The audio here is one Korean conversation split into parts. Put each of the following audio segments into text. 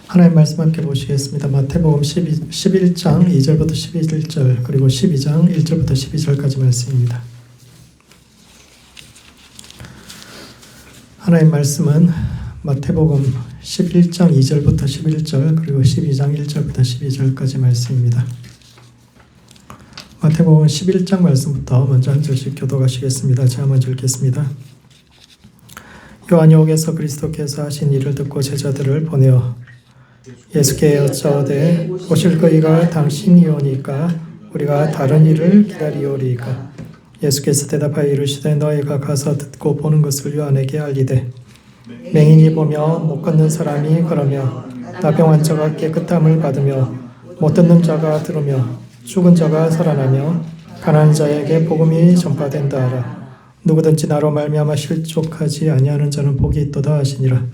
하나님 말씀 함께 보시겠습니다. 마태복음 11장 2절부터 11절 그리고 12장 1절부터 12절까지 말씀입니다. 하나님 말씀은 마태복음 11장 2절부터 11절 그리고 12장 1절부터 12절까지 말씀입니다. 마태복음 11장 말씀부터 먼저 한 절씩 교독하시겠습니다. 제가 먼저 읽겠습니다. 요한이 옥에서 그리스도께서 하신 일을 듣고 제자들을 보내어 예수께 여짜오되 오실 그이가 당신이 오니까 우리가 다른 일을 기다리오리이까. 예수께서 대답하여 이르시되 너희가 가서 듣고 보는 것을 요한에게 알리되 맹인이 보며 못 걷는 사람이 걸으며 나병 환자가 깨끗함을 받으며 못 듣는 자가 들으며 죽은 자가 살아나며 가난한 자에게 복음이 전파된다 하라. 누구든지 나로 말미암아 실족하지 아니하는 자는 복이 있도다 하시니라.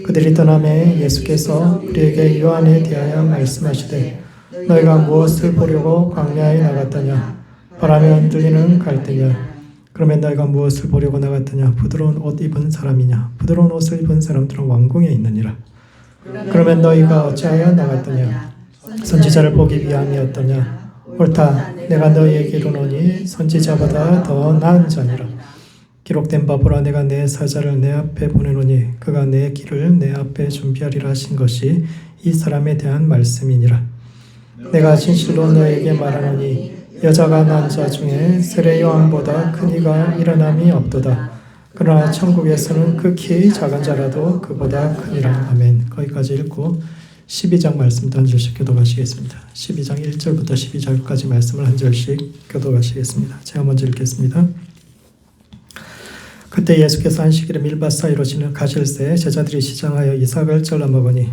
그들이 떠나매 예수께서 그들에게 요한에 대하여 말씀하시되 너희가 무엇을 보려고 광야에 나갔더냐? 바람에 흔들리는 갈대냐? 그러면 너희가 무엇을 보려고 나갔더냐? 부드러운 옷 입은 사람이냐? 부드러운 옷을 입은 사람들은 왕궁에 있느니라. 그러면 너희가 어찌하여 나갔더냐? 선지자를 보기 위함이었더냐? 옳다. 내가 너희에게 이르노니 선지자보다 더 나은 자니라. 기록된 바 보라 내가 내 사자를 내 앞에 보내노니 그가 내 길을 내 앞에 준비하리라 하신 것이 이 사람에 대한 말씀이니라. 내가 진실로 너에게 말하노니 여자가 난 자 중에 세례 요한보다 큰 이가 일어남이 없도다. 그러나 천국에서는 극히 작은 자라도 그보다 크니라. 아멘. 거기까지 읽고 12장 말씀도 한 절씩 교독하시겠습니다. 12장 1절부터 12절까지 말씀을 한 절씩 교독하시겠습니다. 제가 먼저 읽겠습니다. 그때 예수께서 안식일에 밀밭 사이로 가실새 제자들이 시장하여 이삭을 잘라 먹으니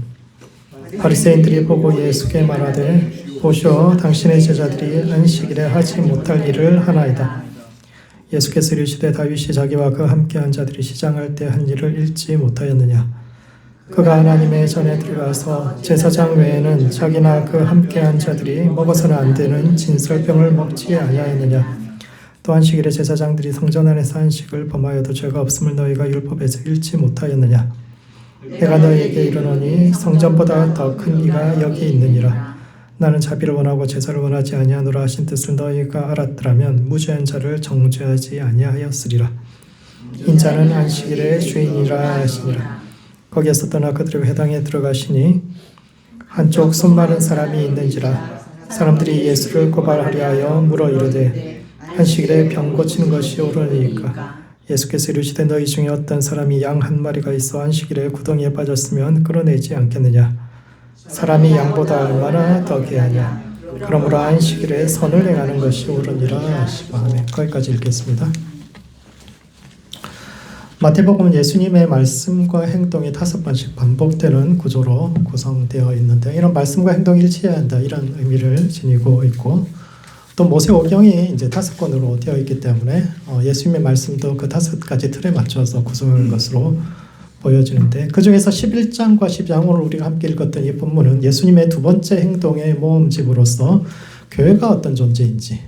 바리새인들이 보고 예수께 말하되 보시오 당신의 제자들이 안식일에 하지 못할 일을 하나이다. 예수께서 이르시되 다윗이 자기와 그 함께한 자들이 시장할 때 한 일을 읽지 못하였느냐? 그가 하나님의 전에 들어가서 제사장 외에는 자기나 그 함께한 자들이 먹어서는 안 되는 진설병을 먹지 아니하였느냐? 또 안식일에 제사장들이 성전 안에서 안식을 범하여도 죄가 없음을 너희가 율법에서 읽지 못하였느냐? 내가 너희에게 이르노니 성전보다 더 큰 이가 여기 있느니라. 나는 자비를 원하고 제사를 원하지 아니하노라 하신 뜻을 너희가 알았더라면 무죄한 자를 정죄하지 아니하였으리라. 인자는 안식일의 주인이라 하시니라. 거기에서 떠나 그들의 회당에 들어가시니 한쪽 손 마른 사람이 있는지라. 사람들이 예수를 고발하려 하여 물어 이르되 안식일에 병 고치는 것이 옳으니까. 예수께서 이르시되 너희 중에 어떤 사람이 양 한 마리가 있어 안식일에 구덩이에 빠졌으면 끌어내지 않겠느냐? 사람이 양보다 얼마나 더 귀하냐? 그러므로 안식일에 선을 행하는 것이 옳으니라 하시고. 아멘. 거기까지 읽겠습니다. 마태복음은 예수님의 말씀과 행동이 5번씩 반복되는 구조로 구성되어 있는데 이런 말씀과 행동이 일치해야 한다 이런 의미를 지니고 있고 또 모세오경이 이제 5권으로 되어 있기 때문에 예수님의 말씀도 그 5가지 틀에 맞춰서 구성한 것으로 보여지는데 그 중에서 11장과 12장 오늘 우리가 함께 읽었던 이 본문은 예수님의 두 번째 행동의 모험집으로서 교회가 어떤 존재인지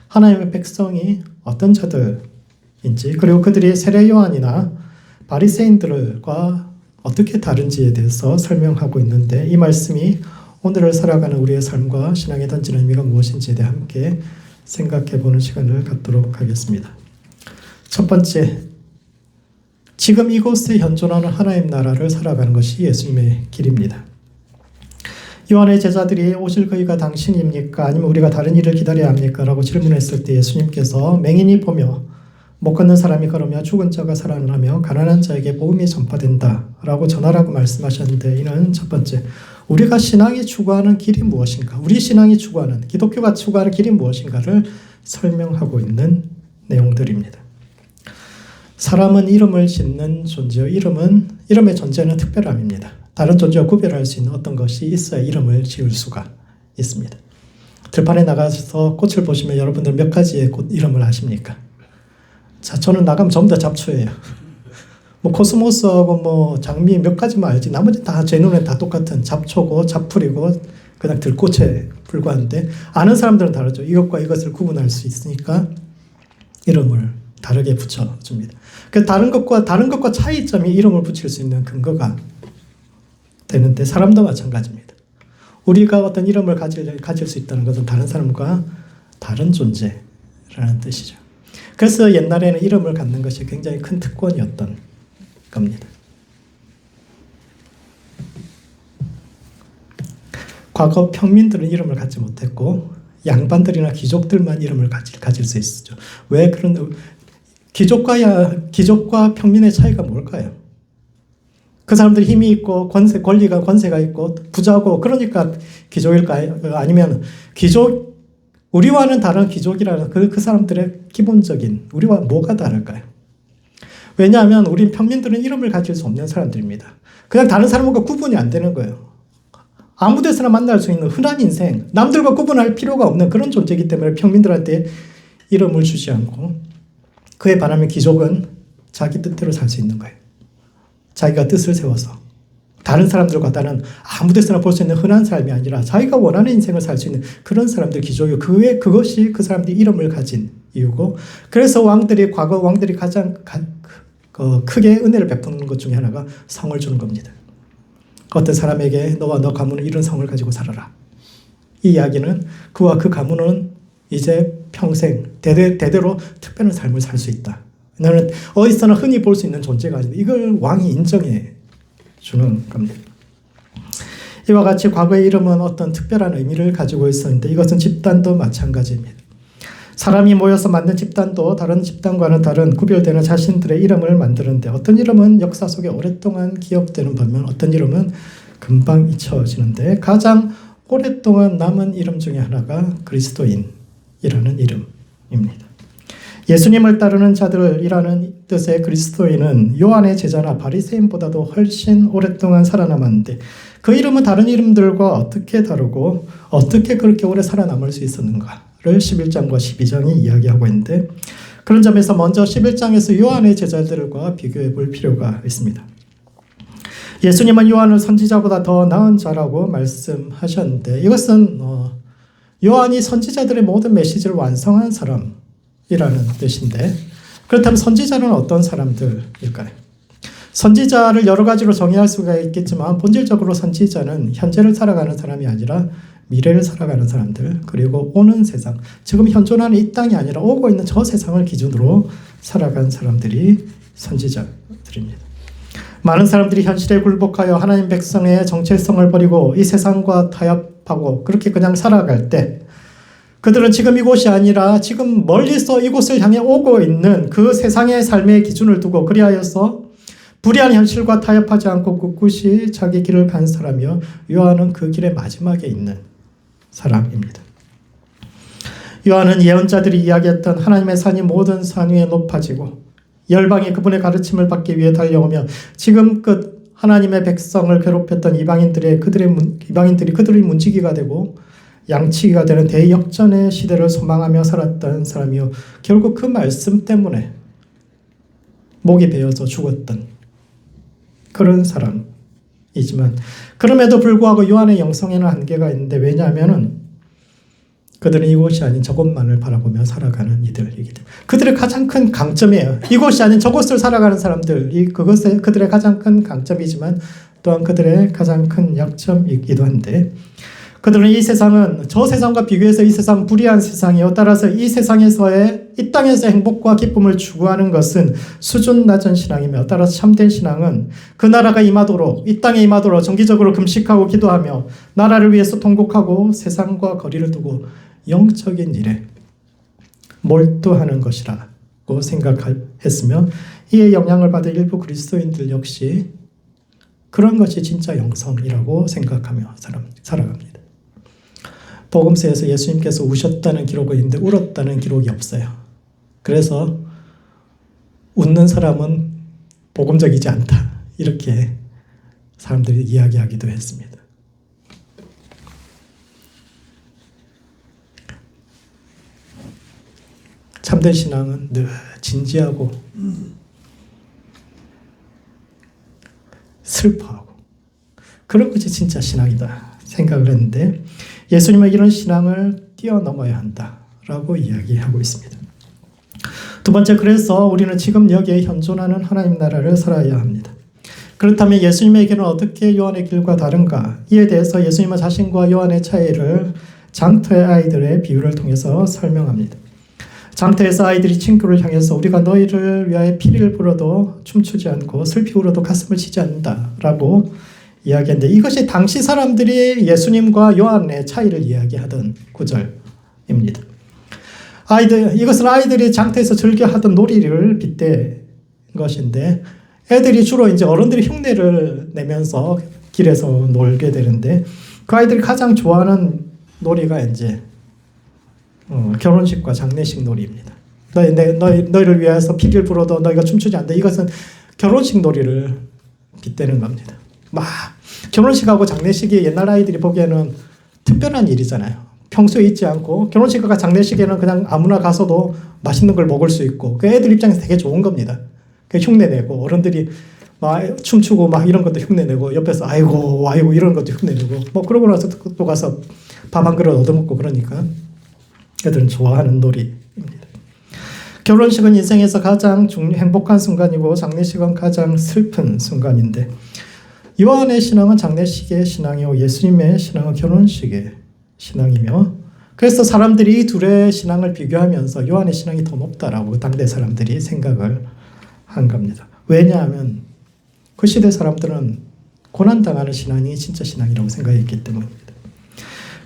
하나님의 백성이 어떤 자들인지 그리고 그들이 세례 요한이나 바리새인들과 어떻게 다른지에 대해서 설명하고 있는데 이 말씀이 오늘을 살아가는 우리의 삶과 신앙에 던지는 의미가 무엇인지에 대해 함께 생각해보는 시간을 갖도록 하겠습니다. 첫 번째, 지금 이곳에 현존하는 하나님 나라를 살아가는 것이 예수님의 길입니다. 요한의 제자들이 오실 그이가 당신입니까? 아니면 우리가 다른 일을 기다려야 합니까? 라고 질문했을 때 예수님께서 맹인이 보며 못 걷는 사람이 걸으며 죽은 자가 살아나며 가난한 자에게 복음이 전파된다 라고 전하라고 말씀하셨는데 이는 첫 번째, 우리가 신앙이 추구하는 길이 무엇인가? 우리 신앙이 추구하는, 기독교가 추구하는 길이 무엇인가를 설명하고 있는 내용들입니다. 사람은 이름을 짓는 존재요. 이름의 존재는 특별함입니다. 다른 존재와 구별할 수 있는 어떤 것이 있어야 이름을 지을 수가 있습니다. 들판에 나가서 꽃을 보시면 여러분들 몇 가지의 꽃 이름을 아십니까? 자, 저는 나가면 전부 다 잡초예요. 뭐 코스모스하고 장미 몇 가지만 알지 나머지 다 제 눈에 다 똑같은 잡초고 잡풀이고 그냥 들꽃에 불과한데 아는 사람들은 다르죠. 이것과 이것을 구분할 수 있으니까 이름을 다르게 붙여줍니다. 그 다른 것과 차이점이 이름을 붙일 수 있는 근거가 되는데 사람도 마찬가지입니다. 우리가 어떤 이름을 가질 수 있다는 것은 다른 사람과 다른 존재라는 뜻이죠. 그래서 옛날에는 이름을 갖는 것이 굉장히 큰 특권이었던 겁니다. 과거 평민들은 이름을 갖지 못했고 양반들이나 귀족들만 이름을 가질 수 있었죠. 왜 그런 귀족과 평민의 차이가 뭘까요? 그 사람들이 힘이 있고 권세가 있고 부자고 그러니까 귀족일까요? 아니면 우리와는 다른 귀족이라는 그 사람들의 기본적인 우리와 뭐가 다를까요? 왜냐하면 우리 평민들은 이름을 가질 수 없는 사람들입니다. 그냥 다른 사람과 구분이 안 되는 거예요. 아무 데서나 만날 수 있는 흔한 인생, 남들과 구분할 필요가 없는 그런 존재이기 때문에 평민들한테 이름을 주지 않고 그에 반하면 귀족은 자기 뜻대로 살 수 있는 거예요. 자기가 뜻을 세워서 다른 사람들과 다른 아무 데서나 볼 수 있는 흔한 삶이 아니라 자기가 원하는 인생을 살 수 있는 그런 사람들 귀족이고 그것이 그 사람들이 이름을 가진 이유고 그래서 과거 왕들이 가장 크게 은혜를 베푸는 것 중에 하나가 성을 주는 겁니다. 어떤 사람에게 너와 너 가문은 이런 성을 가지고 살아라. 이 이야기는 그와 그 가문은 이제 평생 대대로 특별한 삶을 살 수 있다. 너는 어디서나 흔히 볼 수 있는 존재가 아닌데 이걸 왕이 인정해 주는 겁니다. 이와 같이 과거의 이름은 어떤 특별한 의미를 가지고 있었는데 이것은 집단도 마찬가지입니다. 사람이 모여서 만든 집단도 다른 집단과는 다른 구별되는 자신들의 이름을 만드는데 어떤 이름은 역사 속에 오랫동안 기억되는 반면 어떤 이름은 금방 잊혀지는데 가장 오랫동안 남은 이름 중에 하나가 그리스도인이라는 이름입니다. 예수님을 따르는 자들이라는 뜻의 그리스도인은 요한의 제자나 바리새인보다도 훨씬 오랫동안 살아남았는데 그 이름은 다른 이름들과 어떻게 다르고 어떻게 그렇게 오래 살아남을 수 있었는가를 11장과 12장이 이야기하고 있는데 그런 점에서 먼저 11장에서 요한의 제자들과 비교해 볼 필요가 있습니다. 예수님은 요한을 선지자보다 더 나은 자라고 말씀하셨는데 이것은 요한이 선지자들의 모든 메시지를 완성한 사람이라는 뜻인데 그렇다면 선지자는 어떤 사람들일까요? 선지자를 여러 가지로 정의할 수가 있겠지만 본질적으로 선지자는 현재를 살아가는 사람이 아니라 미래를 살아가는 사람들 그리고 오는 세상 지금 현존하는 이 땅이 아니라 오고 있는 저 세상을 기준으로 살아간 사람들이 선지자들입니다. 많은 사람들이 현실에 굴복하여 하나님 백성의 정체성을 버리고 이 세상과 타협하고 그렇게 그냥 살아갈 때 그들은 지금 이곳이 아니라 지금 멀리서 이곳을 향해 오고 있는 그 세상의 삶의 기준을 두고 그리하여서 불의한 현실과 타협하지 않고 꿋꿋이 자기 길을 간 사람이요 요한은 그 길의 마지막에 있는 사람입니다. 요한은 예언자들이 이야기했던 하나님의 산이 모든 산 위에 높아지고 열방이 그분의 가르침을 받기 위해 달려오며 지금껏 하나님의 백성을 괴롭혔던 이방인들이 그들의 문지기가 되고 양치기가 되는 대역전의 시대를 소망하며 살았던 사람이요 결국 그 말씀 때문에 목이 베어서 죽었던 그런 사람이지만 그럼에도 불구하고 요한의 영성에는 한계가 있는데 왜냐하면 그들은 이곳이 아닌 저곳만을 바라보며 살아가는 이들이기 때문에 그들의 가장 큰 강점이에요. 이곳이 아닌 저곳을 살아가는 사람들 그것이 그들의 가장 큰 강점이지만 또한 그들의 가장 큰 약점이기도 한데 그들은 이 세상은 저 세상과 비교해서 이 세상은 불의한 세상이요 따라서 이 세상에서의 이 땅에서 행복과 기쁨을 추구하는 것은 수준 낮은 신앙이며 따라서 참된 신앙은 그 나라가 임하도록 이 땅에 임하도록 정기적으로 금식하고 기도하며 나라를 위해서 통곡하고 세상과 거리를 두고 영적인 일에 몰두하는 것이라고 생각했으며 이에 영향을 받은 일부 그리스도인들 역시 그런 것이 진짜 영성이라고 생각하며 살아갑니다. 복음서에서 예수님께서 우셨다는 기록은 있는데 울었다는 기록이 없어요. 그래서 웃는 사람은 복음적이지 않다. 이렇게 사람들이 이야기하기도 했습니다. 참된 신앙은 늘 진지하고 슬퍼하고 그런 것이 진짜 신앙이다 생각을 했는데 예수님은 이런 신앙을 뛰어넘어야 한다라고 이야기하고 있습니다. 두 번째, 그래서 우리는 지금 여기에 현존하는 하나님 나라를 살아야 합니다. 그렇다면 예수님의 길은 어떻게 요한의 길과 다른가? 이에 대해서 예수님은 자신과 요한의 차이를 장터의 아이들의 비유를 통해서 설명합니다. 장터에서 아이들이 친구를 향해서 우리가 너희를 위하여 피리를 불어도 춤추지 않고 슬피 울어도 가슴을 치지 않는다라고 이야기했는데, 이것이 당시 사람들이 예수님과 요한의 차이를 이야기하던 구절입니다. 이것은 아이들이 장터에서 즐겨 하던 놀이를 빗댄 것인데, 애들이 주로 이제 어른들이 흉내를 내면서 길에서 놀게 되는데, 그 아이들이 가장 좋아하는 놀이가 이제 결혼식과 장례식 놀이입니다. 너희를 위해서 피리를 불어도 너희가 춤추지 않는다. 이것은 결혼식 놀이를 빗대는 겁니다. 막 결혼식하고 장례식이 옛날 아이들이 보기에는 특별한 일이잖아요. 평소에 있지 않고, 결혼식과 장례식에는 그냥 아무나 가서도 맛있는 걸 먹을 수 있고, 그 애들 입장에서 되게 좋은 겁니다. 흉내내고, 어른들이 막 춤추고 막 이런 것도 흉내내고, 옆에서 아이고 이런 것도 흉내내고, 뭐 그러고 나서 또 가서 밥 한 그릇 얻어먹고, 그러니까 애들은 좋아하는 놀이입니다. 결혼식은 인생에서 가장 행복한 순간이고, 장례식은 가장 슬픈 순간인데, 요한의 신앙은 장례식의 신앙이고 예수님의 신앙은 결혼식의 신앙이며, 그래서 사람들이 이 둘의 신앙을 비교하면서 요한의 신앙이 더 높다라고 당대 사람들이 생각을 한 겁니다. 왜냐하면 그 시대 사람들은 고난당하는 신앙이 진짜 신앙이라고 생각했기 때문입니다.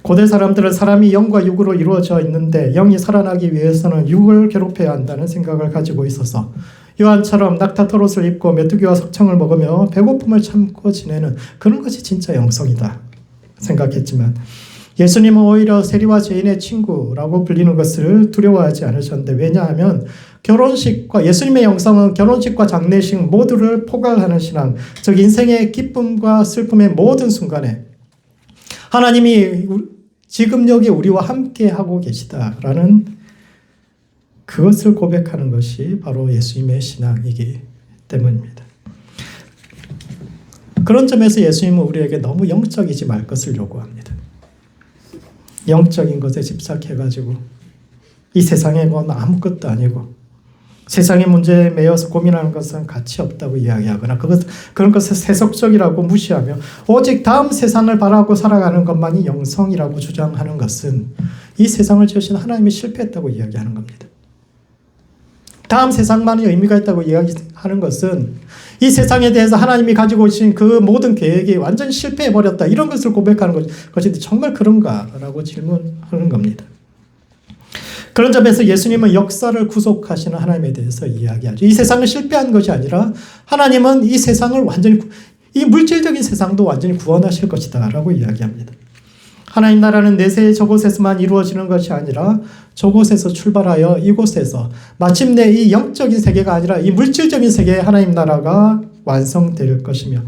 고대 사람들은 사람이 영과 육으로 이루어져 있는데 영이 살아나기 위해서는 육을 괴롭혀야 한다는 생각을 가지고 있어서 요한처럼 낙타토롯을 입고 메뚜기와 석청을 먹으며 배고픔을 참고 지내는 그런 것이 진짜 영성이다 생각했지만, 예수님은 오히려 세리와 죄인의 친구라고 불리는 것을 두려워하지 않으셨는데, 왜냐하면 결혼식과 예수님의 영성은 결혼식과 장례식 모두를 포괄하는 신앙, 즉 인생의 기쁨과 슬픔의 모든 순간에 하나님이 지금 여기 우리와 함께 하고 계시다라는 그것을 고백하는 것이 바로 예수님의 신앙이기 때문입니다. 그런 점에서 예수님은 우리에게 너무 영적이지 말 것을 요구합니다. 영적인 것에 집착해가지고 이 세상의 건 아무것도 아니고 세상의 문제에 매여서 고민하는 것은 가치 없다고 이야기하거나 그런 것을 세속적이라고 무시하며 오직 다음 세상을 바라고 살아가는 것만이 영성이라고 주장하는 것은 이 세상을 지으신 하나님이 실패했다고 이야기하는 겁니다. 다음 세상만이 의미가 있다고 이야기하는 것은 이 세상에 대해서 하나님이 가지고 오신 그 모든 계획이 완전히 실패해버렸다, 이런 것을 고백하는 것인데 정말 그런가라고 질문하는 겁니다. 그런 점에서 예수님은 역사를 구속하시는 하나님에 대해서 이야기하죠. 이 세상은 실패한 것이 아니라 하나님은 이 세상을 완전히, 이 물질적인 세상도 완전히 구원하실 것이다 라고 이야기합니다. 하나님 나라는 내세 저곳에서만 이루어지는 것이 아니라 저곳에서 출발하여 이곳에서 마침내 이 영적인 세계가 아니라 이 물질적인 세계의 하나님 나라가 완성될 것이며,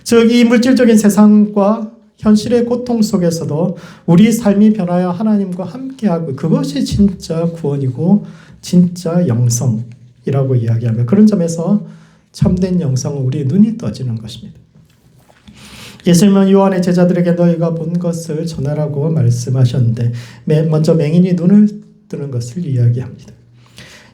즉 이 물질적인 세상과 현실의 고통 속에서도 우리 삶이 변하여 하나님과 함께하고, 그것이 진짜 구원이고 진짜 영성이라고 이야기하며, 그런 점에서 참된 영성은 우리의 눈이 떠지는 것입니다. 예수님은 요한의 제자들에게 너희가 본 것을 전하라고 말씀하셨는데, 먼저 맹인이 눈을 뜨는 것을 이야기합니다.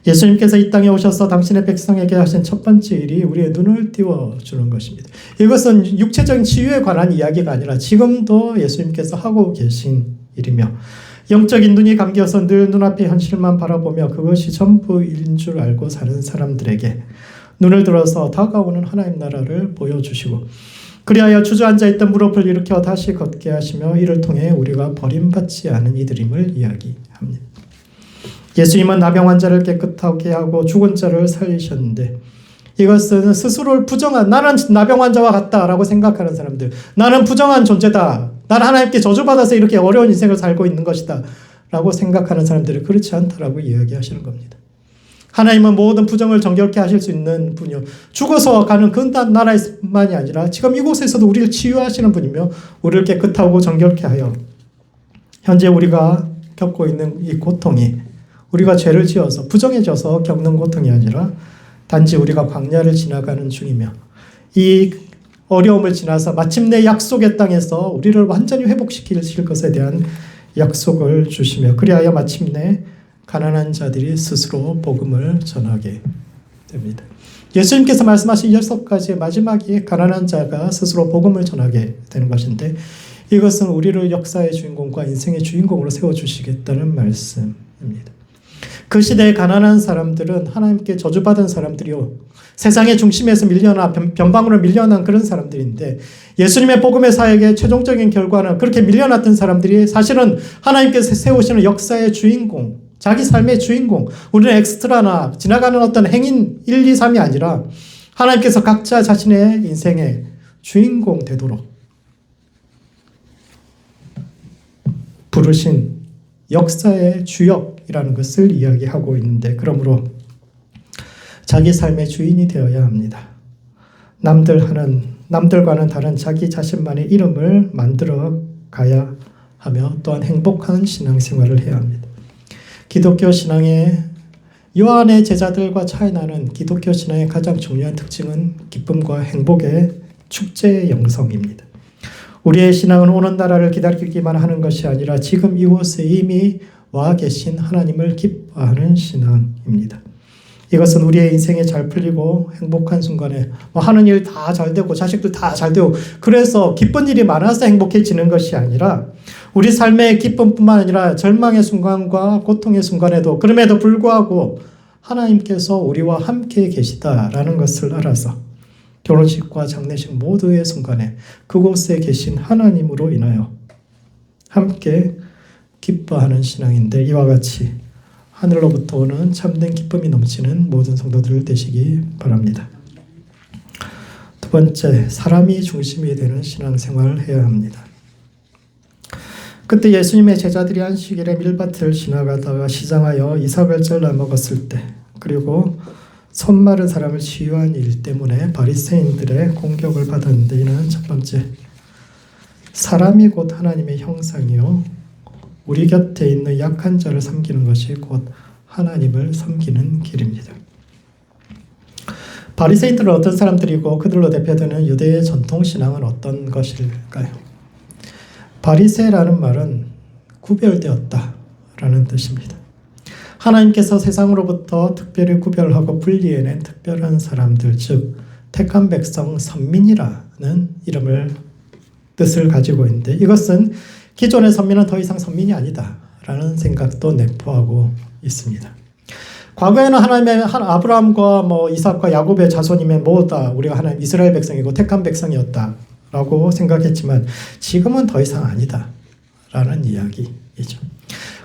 예수님께서 이 땅에 오셔서 당신의 백성에게 하신 첫 번째 일이 우리의 눈을 띄워주는 것입니다. 이것은 육체적인 치유에 관한 이야기가 아니라 지금도 예수님께서 하고 계신 일이며, 영적인 눈이 감겨서 늘 눈앞의 현실만 바라보며 그것이 전부인 줄 알고 사는 사람들에게 눈을 들어서 다가오는 하나님 나라를 보여주시고, 그리하여 주저앉아 있던 무릎을 일으켜 다시 걷게 하시며 이를 통해 우리가 버림받지 않은 이들임을 이야기합니다. 예수님은 나병 환자를 깨끗하게 하고 죽은 자를 살리셨는데, 이것은 스스로를 부정한, 나는 나병 환자와 같다라고 생각하는 사람들, 나는 부정한 존재다, 나는 하나님께 저주받아서 이렇게 어려운 인생을 살고 있는 것이다 라고 생각하는 사람들이 그렇지 않다라고 이야기하시는 겁니다. 하나님은 모든 부정을 정결케 하실 수 있는 분이요, 죽어서 가는 그 나라만이 아니라 지금 이곳에서도 우리를 치유하시는 분이며 우리를 깨끗하고 정결케 하여 현재 우리가 겪고 있는 이 고통이 우리가 죄를 지어서 부정해져서 겪는 고통이 아니라 단지 우리가 광야를 지나가는 중이며 이 어려움을 지나서 마침내 약속의 땅에서 우리를 완전히 회복시키실 것에 대한 약속을 주시며, 그리하여 마침내 가난한 자들이 스스로 복음을 전하게 됩니다. 예수님께서 말씀하신 6가지의 마지막이 가난한 자가 스스로 복음을 전하게 되는 것인데 이것은 우리를 역사의 주인공과 인생의 주인공으로 세워주시겠다는 말씀입니다. 그 시대의 가난한 사람들은 하나님께 저주받은 사람들이요. 세상의 중심에서 밀려나 변방으로 밀려난 그런 사람들인데 예수님의 복음의 사역의 최종적인 결과는 그렇게 밀려났던 사람들이 사실은 하나님께서 세우시는 역사의 주인공, 자기 삶의 주인공, 우리는 엑스트라나 지나가는 어떤 행인 1, 2, 3이 아니라 하나님께서 각자 자신의 인생의 주인공 되도록 부르신 역사의 주역이라는 것을 이야기하고 있는데, 자기 삶의 주인이 되어야 합니다. 남들과는 다른 자기 자신만의 이름을 만들어 가야 하며 또한 행복한 신앙생활을 해야 합니다. 기독교 신앙의 요한의 제자들과 차이 나는 기독교 신앙의 가장 중요한 특징은 기쁨과 행복의 축제의 영성입니다. 우리의 신앙은 오는 나라를 기다리기만 하는 것이 아니라 지금 이곳에 이미 와 계신 하나님을 기뻐하는 신앙입니다. 이것은 우리의 인생이 잘 풀리고 행복한 순간에 하는 일 다 잘 되고 자식들 다 잘 되고 그래서 기쁜 일이 많아서 행복해지는 것이 아니라 우리 삶의 기쁨뿐만 아니라 절망의 순간과 고통의 순간에도 그럼에도 불구하고 하나님께서 우리와 함께 계시다라는 것을 알아서 결혼식과 장례식 모두의 순간에 그곳에 계신 하나님으로 인하여 함께 기뻐하는 신앙인데 이와 같이 하늘로부터 오는 참된 기쁨이 넘치는 모든 성도들 되시기 바랍니다. 두 번째, 사람이 중심이 되는 신앙생활을 해야 합니다. 그때 예수님의 제자들이 안식일에 밀밭을 지나가다가 시장하여 이삭을 잘라 먹었을 때 그리고 손 마른 사람을 치유한 일 때문에 바리새인들의 공격을 받았는데 이는 첫 번째, 사람이 곧 하나님의 형상이요 우리 곁에 있는 약한 자를 섬기는 것이 곧 하나님을 섬기는 길입니다. 바리새인들은 어떤 사람들이고 그들로 대표되는 유대의 전통신앙은 어떤 것일까요? 바리새라는 말은 구별되었다라는 뜻입니다. 하나님께서 세상으로부터 특별히 구별하고 분리해낸 특별한 사람들, 즉 택한 백성 선민이라는 뜻을 가지고 있는데 이것은 기존의 선민은 더 이상 선민이 아니다라는 생각도 내포하고 있습니다. 과거에는 하나님의 아브라함과 이삭과 야곱의 자손이면 모두 다 우리가 하나님 이스라엘 백성이고 택한 백성이었다라고 생각했지만 지금은 더 이상 아니다라는 이야기이죠.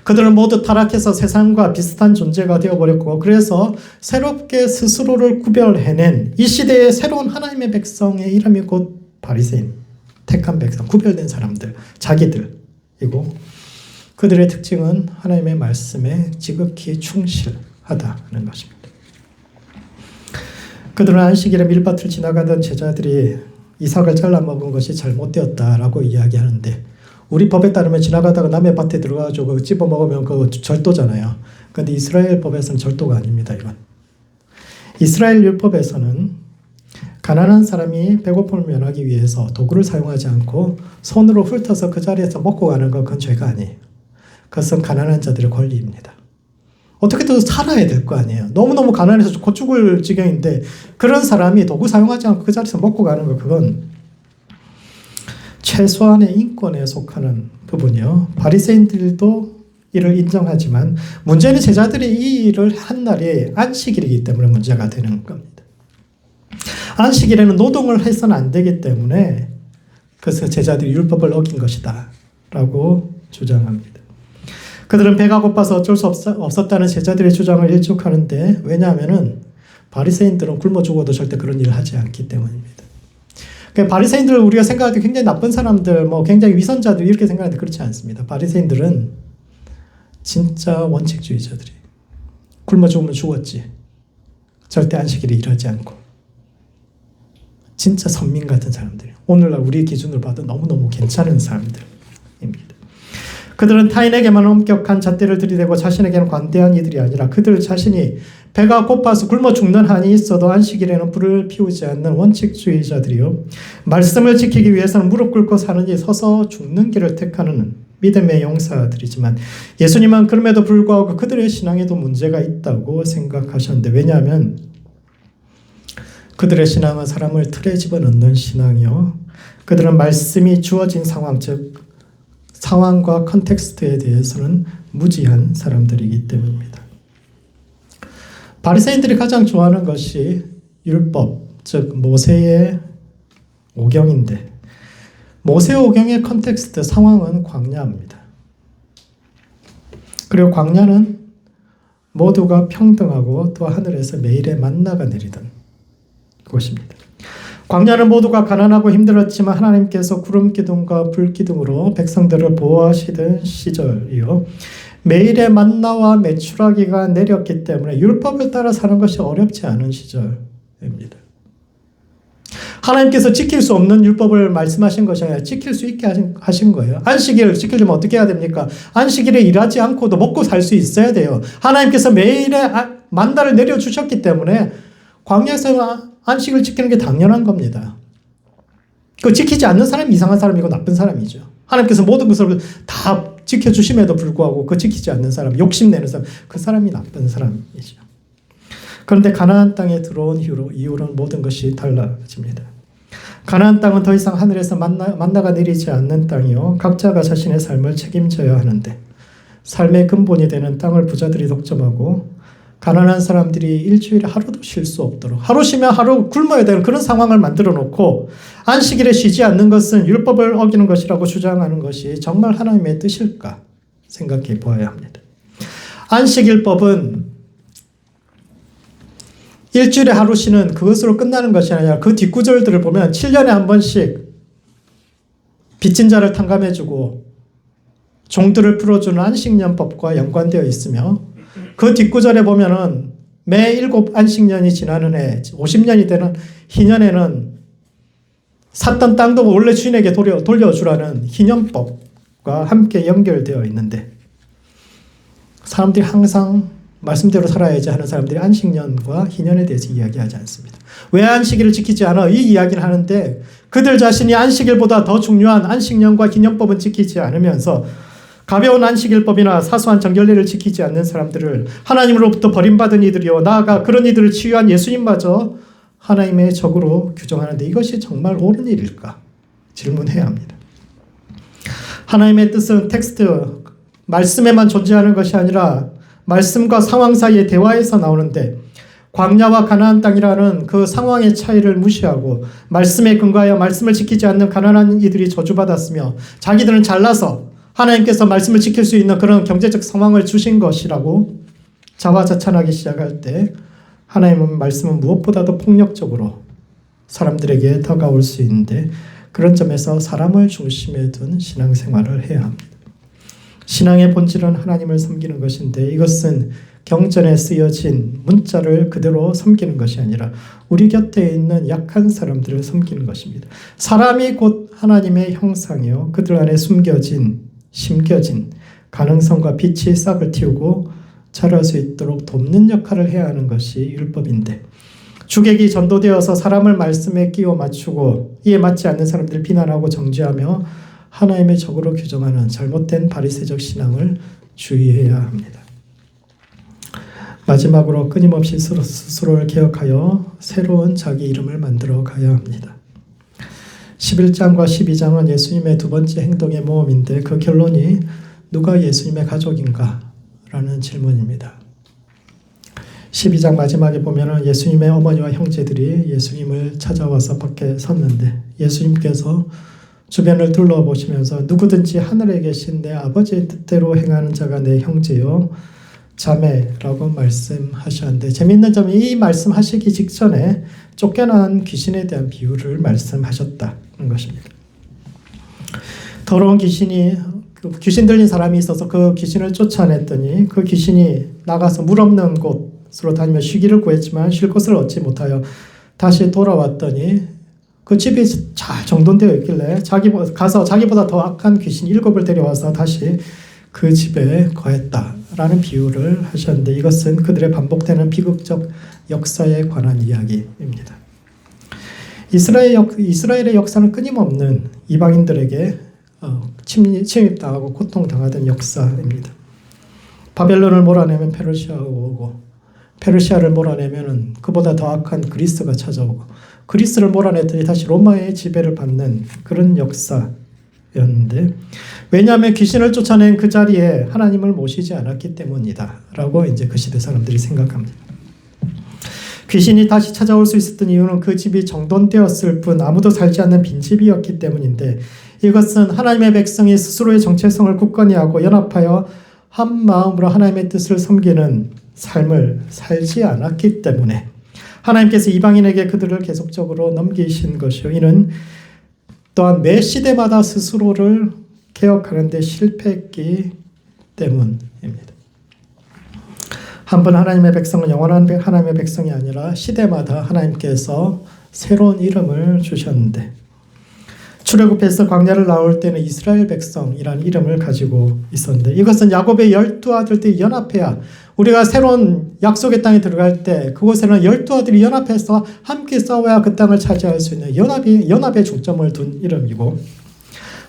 그들은 모두 타락해서 세상과 비슷한 존재가 되어버렸고 그래서 새롭게 스스로를 구별해낸 이 시대의 새로운 하나님의 백성의 이름이 곧 바리새인, 택한 백성, 구별된 사람들, 자기들이고 그들의 특징은 하나님의 말씀에 지극히 충실하다는 것입니다. 그들은 안식일에 밀밭을 지나가던 제자들이 이삭을 잘라 먹은 것이 잘못되었다라고 이야기하는데 우리 법에 따르면 지나가다가 남의 밭에 들어가서 찝어 먹으면 그거 절도잖아요. 그런데 이스라엘 법에서는 절도가 아닙니다. 이건 이스라엘 율법에서는 가난한 사람이 배고픔을 면하기 위해서 도구를 사용하지 않고 손으로 훑어서 그 자리에서 먹고 가는 건 그건 죄가 아니에요. 그것은 가난한 자들의 권리입니다. 어떻게든 살아야 될 거 아니에요. 너무너무 가난해서 곧 죽을 지경인데 그런 사람이 도구 사용하지 않고 그 자리에서 먹고 가는 거 그건 최소한의 인권에 속하는 부분이요. 바리새인들도 이를 인정하지만 문제는 제자들이 이 일을 한 날이 안식일이기 때문에 문제가 되는 겁니다. 안식일에는 노동을 해서는 안 되기 때문에 그래서 제자들이 율법을 어긴 것이다 라고 주장합니다. 그들은 배가 고파서 어쩔 수 없었다는 제자들의 주장을 일축하는데 왜냐하면 바리새인들은 굶어 죽어도 절대 그런 일을 하지 않기 때문입니다. 바리새인들을 우리가 생각할 때 굉장히 나쁜 사람들, 굉장히 위선자들 이렇게 생각하는데 그렇지 않습니다. 바리새인들은 진짜 원칙주의자들이 굶어 죽으면 죽었지. 절대 안식일에 일하지 않고 진짜 선민 같은 사람들. 오늘날 우리 기준으로 봐도 너무너무 괜찮은 사람들입니다. 그들은 타인에게만 엄격한 잣대를 들이대고 자신에게는 관대한 이들이 아니라 그들 자신이 배가 고파서 굶어 죽는 한이 있어도 안식일에는 불을 피우지 않는 원칙주의자들이요. 말씀을 지키기 위해서는 무릎 꿇고 사는지 서서 죽는 길을 택하는 믿음의 용사들이지만 예수님은 그럼에도 불구하고 그들의 신앙에도 문제가 있다고 생각하셨는데 왜냐하면 그들의 신앙은 사람을 틀에 집어넣는 신앙이요. 그들은 말씀이 주어진 상황, 즉 상황과 컨텍스트에 대해서는 무지한 사람들이기 때문입니다. 바리새인들이 가장 좋아하는 것이 율법, 즉 모세의 오경인데 모세 오경의 컨텍스트, 상황은 광야입니다. 그리고 광야는 모두가 평등하고 또 하늘에서 매일의 만나가 내리던 곳입니다. 광야는 모두가 가난하고 힘들었지만 하나님께서 구름 기둥과 불 기둥으로 백성들을 보호하시던 시절이요. 매일의 만나와 메추라기가 내렸기 때문에 율법을 따라 사는 것이 어렵지 않은 시절입니다. 하나님께서 지킬 수 없는 율법을 말씀하신 것이 아니라 지킬 수 있게 하신 거예요. 안식일을 지키려면 어떻게 해야 됩니까? 안식일에 일하지 않고도 먹고 살 수 있어야 돼요. 하나님께서 매일의 만나를 내려주셨기 때문에 광야에서 안식을 지키는 게 당연한 겁니다. 그 지키지 않는 사람이 이상한 사람이고 나쁜 사람이죠. 하나님께서 모든 것을 다 지켜주심에도 불구하고 그 지키지 않는 사람, 욕심내는 사람, 그 사람이 나쁜 사람이죠. 그런데 가나안 땅에 들어온 이후로는 모든 것이 달라집니다. 가나안 땅은 더 이상 하늘에서 만나가 내리지 않는 땅이요. 각자가 자신의 삶을 책임져야 하는데 삶의 근본이 되는 땅을 부자들이 독점하고 가난한 사람들이 일주일에 하루도 쉴 수 없도록 하루 쉬면 하루 굶어야 되는 그런 상황을 만들어 놓고 안식일에 쉬지 않는 것은 율법을 어기는 것이라고 주장하는 것이 정말 하나님의 뜻일까 생각해 보아야 합니다. 안식일법은 일주일에 하루 쉬는 그것으로 끝나는 것이 아니라 그 뒷구절들을 보면 7년에 한 번씩 빚진 자를 탕감해주고 종들을 풀어주는 안식년법과 연관되어 있으며 그 뒷구절에 보면은 매 7 안식년이 지나는 해 50년이 되는 희년에는 샀던 땅도 원래 주인에게 돌려주라는 희년법과 함께 연결되어 있는데 사람들이 항상 말씀대로 살아야지 하는 사람들이 안식년과 희년에 대해서 이야기하지 않습니다. 왜 안식일을 지키지 않아? 이 이야기를 하는데 그들 자신이 안식일보다 더 중요한 안식년과 희년법은 지키지 않으면서 가벼운 안식일법이나 사소한 정결례를 지키지 않는 사람들을 하나님으로부터 버림받은 이들이요 나아가 그런 이들을 치유한 예수님마저 하나님의 적으로 규정하는데 이것이 정말 옳은 일일까? 질문해야 합니다. 하나님의 뜻은 텍스트, 말씀에만 존재하는 것이 아니라 말씀과 상황 사이의 대화에서 나오는데 광야와 가나안 땅이라는 그 상황의 차이를 무시하고 말씀에 근거하여 말씀을 지키지 않는 가난한 이들이 저주받았으며 자기들은 잘나서 하나님께서 말씀을 지킬 수 있는 그런 경제적 상황을 주신 것이라고 자화자찬하기 시작할 때 하나님의 말씀은 무엇보다도 폭력적으로 사람들에게 다가올 수 있는데 그런 점에서 사람을 중심에 둔 신앙생활을 해야 합니다. 신앙의 본질은 하나님을 섬기는 것인데 이것은 경전에 쓰여진 문자를 그대로 섬기는 것이 아니라 우리 곁에 있는 약한 사람들을 섬기는 것입니다. 사람이 곧 하나님의 형상이요 그들 안에 심겨진 가능성과 빛이 싹을 틔우고 자랄 수 있도록 돕는 역할을 해야 하는 것이 율법인데 주객이 전도되어서 사람을 말씀에 끼워 맞추고 이에 맞지 않는 사람들을 비난하고 정죄하며 하나님의 적으로 규정하는 잘못된 바리새적 신앙을 주의해야 합니다. 마지막으로 끊임없이 스스로를 개혁하여 새로운 자기 이름을 만들어 가야 합니다. 11장과 12장은 예수님의 두 번째 행동의 모험인데 그 결론이 누가 예수님의 가족인가? 라는 질문입니다. 12장 마지막에 보면 예수님의 어머니와 형제들이 예수님을 찾아와서 밖에 섰는데 예수님께서 주변을 둘러보시면서 누구든지 하늘에 계신 내 아버지의 뜻대로 행하는 자가 내 형제요 자매라고 말씀하셨는데 재미있는 점이 이 말씀하시기 직전에 쫓겨난 귀신에 대한 비유를 말씀하셨다는 것입니다. 더러운 귀신이 귀신 들린 사람이 있어서 그 귀신을 쫓아냈더니 그 귀신이 나가서 물 없는 곳으로 다니며 쉬기를 구했지만 쉴 곳을 얻지 못하여 다시 돌아왔더니 그 집이 잘 정돈되어 있길래 가서 자기보다 더 악한 귀신 7을 데려와서 다시 그 집에 거했다라는 비유를 하셨는데 이것은 그들의 반복되는 비극적 역사에 관한 이야기입니다. 이스라엘의 역사는 끊임없는 이방인들에게 침입당하고 고통당하던 역사입니다. 바벨론을 몰아내면 페르시아가 오고 페르시아를 몰아내면은 그보다 더 악한 그리스가 찾아오고 그리스를 몰아냈더니 다시 로마의 지배를 받는 그런 역사였는데 왜냐하면 귀신을 쫓아낸 그 자리에 하나님을 모시지 않았기 때문이다 라고 이제 그 시대 사람들이 생각합니다. 귀신이 다시 찾아올 수 있었던 이유는 그 집이 정돈되었을 뿐 아무도 살지 않는 빈집이었기 때문인데 이것은 하나님의 백성이 스스로의 정체성을 굳건히 하고 연합하여 한 마음으로 하나님의 뜻을 섬기는 삶을 살지 않았기 때문에 하나님께서 이방인에게 그들을 계속적으로 넘기신 것이요. 이는 또한 매 시대마다 스스로를 개혁하는 데 실패했기 때문입니다. 한번 하나님의 백성은 영원한 하나님의 백성이 아니라 시대마다 하나님께서 새로운 이름을 주셨는데 출애굽해서 광야를 나올 때는 이스라엘 백성이라는 이름을 가지고 있었는데 이것은 야곱의 12아들들이 연합해야 우리가 새로운 약속의 땅에 들어갈 때 그곳에는 12아들이 연합해서 함께 싸워야 그 땅을 차지할 수 있는 연합에 중점을 둔 이름이고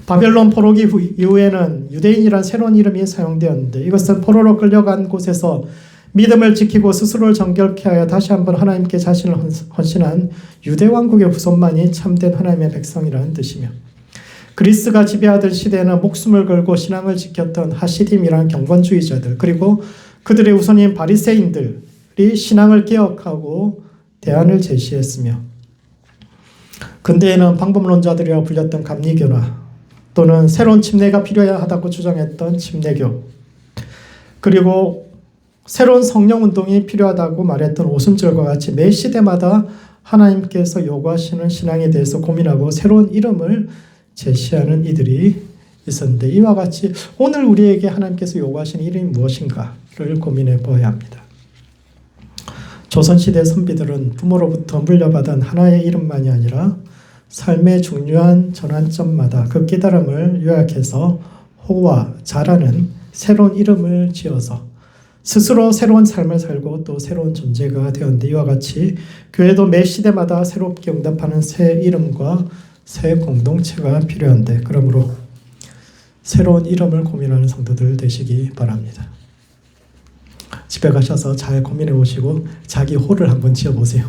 바벨론 포로기 이후에는 유대인이란 새로운 이름이 사용되었는데 이것은 포로로 끌려간 곳에서 믿음을 지키고 스스로를 정결케 하여 다시 한번 하나님께 자신을 헌신한 유대왕국의 후손만이 참된 하나님의 백성이라는 뜻이며 그리스가 지배하던 시대에는 목숨을 걸고 신앙을 지켰던 하시딤이라는 경건주의자들 그리고 그들의 후손인 바리새인들이 신앙을 개혁하고 대안을 제시했으며 근대에는 방법론자들이라 불렸던 감리교나 또는 새로운 침례가 필요하다고 주장했던 침례교 그리고 새로운 성령운동이 필요하다고 말했던 오순절과 같이 매 시대마다 하나님께서 요구하시는 신앙에 대해서 고민하고 새로운 이름을 제시하는 이들이 있었는데 이와 같이 오늘 우리에게 하나님께서 요구하시는 이름이 무엇인가를 고민해 보아야 합니다. 조선시대 선비들은 부모로부터 물려받은 하나의 이름만이 아니라 삶의 중요한 전환점마다 그 깨달음을 요약해서 호와 자라는 새로운 이름을 지어서 스스로 새로운 삶을 살고 또 새로운 존재가 되었는데 이와 같이 교회도 매 시대마다 새롭게 응답하는 새 이름과 새 공동체가 필요한데 그러므로 새로운 이름을 고민하는 성도들 되시기 바랍니다. 집에 가셔서 잘 고민해 보시고 자기 호를 한번 지어보세요.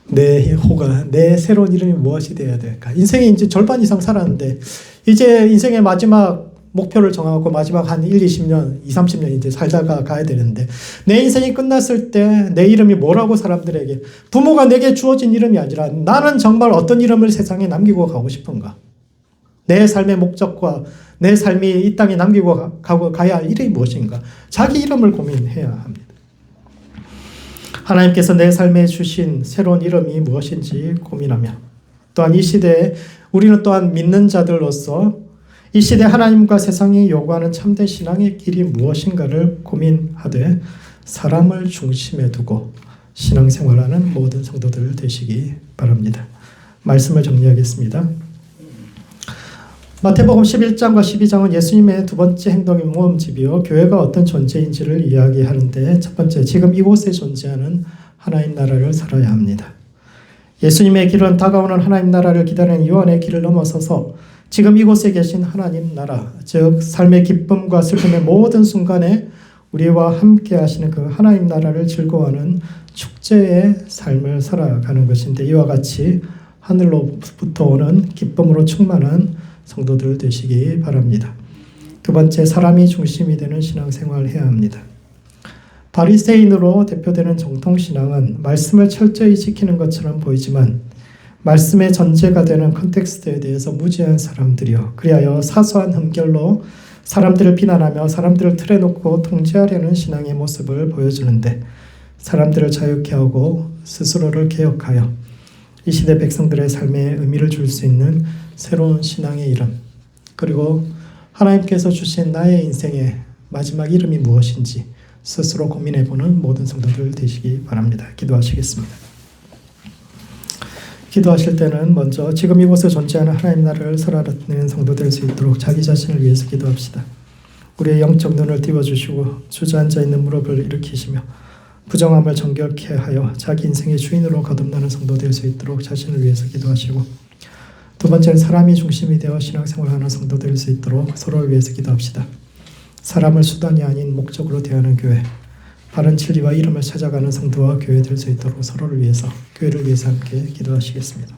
내 호가 내 새로운 이름이 무엇이 되어야 될까? 인생이 이제 절반 이상 살았는데 이제 인생의 마지막 목표를 정하고 마지막 한 1, 20년, 2, 30년 이제 살다가 가야 되는데 내 인생이 끝났을 때 내 이름이 뭐라고 사람들에게 부모가 내게 주어진 이름이 아니라 나는 정말 어떤 이름을 세상에 남기고 가고 싶은가? 내 삶의 목적과 내 삶이 이 땅에 남기고 가야 할 이름이 무엇인가? 자기 이름을 고민해야 합니다. 하나님께서 내 삶에 주신 새로운 이름이 무엇인지 고민하며 또한 이 시대에 우리는 또한 믿는 자들로서 이 시대 하나님과 세상이 요구하는 참된 신앙의 길이 무엇인가를 고민하되 사람을 중심에 두고 신앙생활하는 모든 성도들 되시기 바랍니다. 말씀을 정리하겠습니다. 마태복음 11장과 12장은 예수님의 두 번째 행동의 모험집이요 교회가 어떤 존재인지를 이야기하는데 첫 번째, 지금 이곳에 존재하는 하나님 나라를 살아야 합니다. 예수님의 길은 다가오는 하나님 나라를 기다리는 요한의 길을 넘어서서 지금 이곳에 계신 하나님 나라, 즉 삶의 기쁨과 슬픔의 모든 순간에 우리와 함께 하시는 그 하나님 나라를 즐거워하는 축제의 삶을 살아가는 것인데 이와 같이 하늘로부터 오는 기쁨으로 충만한 성도들 되시기 바랍니다. 두 번째, 사람이 중심이 되는 신앙생활을 해야 합니다. 바리새인으로 대표되는 정통신앙은 말씀을 철저히 지키는 것처럼 보이지만 말씀의 전제가 되는 컨텍스트에 대해서 무지한 사람들이요 그리하여 사소한 흠결로 사람들을 비난하며 사람들을 틀에 놓고 통제하려는 신앙의 모습을 보여주는데 사람들을 자유케 하고 스스로를 개혁하여 이 시대 백성들의 삶에 의미를 줄 수 있는 새로운 신앙의 이름 그리고 하나님께서 주신 나의 인생의 마지막 이름이 무엇인지 스스로 고민해보는 모든 성도들 되시기 바랍니다. 기도하시겠습니다. 기도하실 때는 먼저 지금 이곳에 존재하는 하나님 나라를 살아가는 성도 될 수 있도록 자기 자신을 위해서 기도합시다. 우리의 영적 눈을 띄워주시고 주저앉아 있는 무릎을 일으키시며 부정함을 정결케 하여 자기 인생의 주인으로 거듭나는 성도 될 수 있도록 자신을 위해서 기도하시고 두 번째는 사람이 중심이 되어 신앙생활하는 성도 될 수 있도록 서로를 위해서 기도합시다. 사람을 수단이 아닌 목적으로 대하는 교회 바른 진리와 이름을 찾아가는 성도와 교회 될 수 있도록 서로를 위해서, 교회를 위해서 함께 기도하시겠습니다.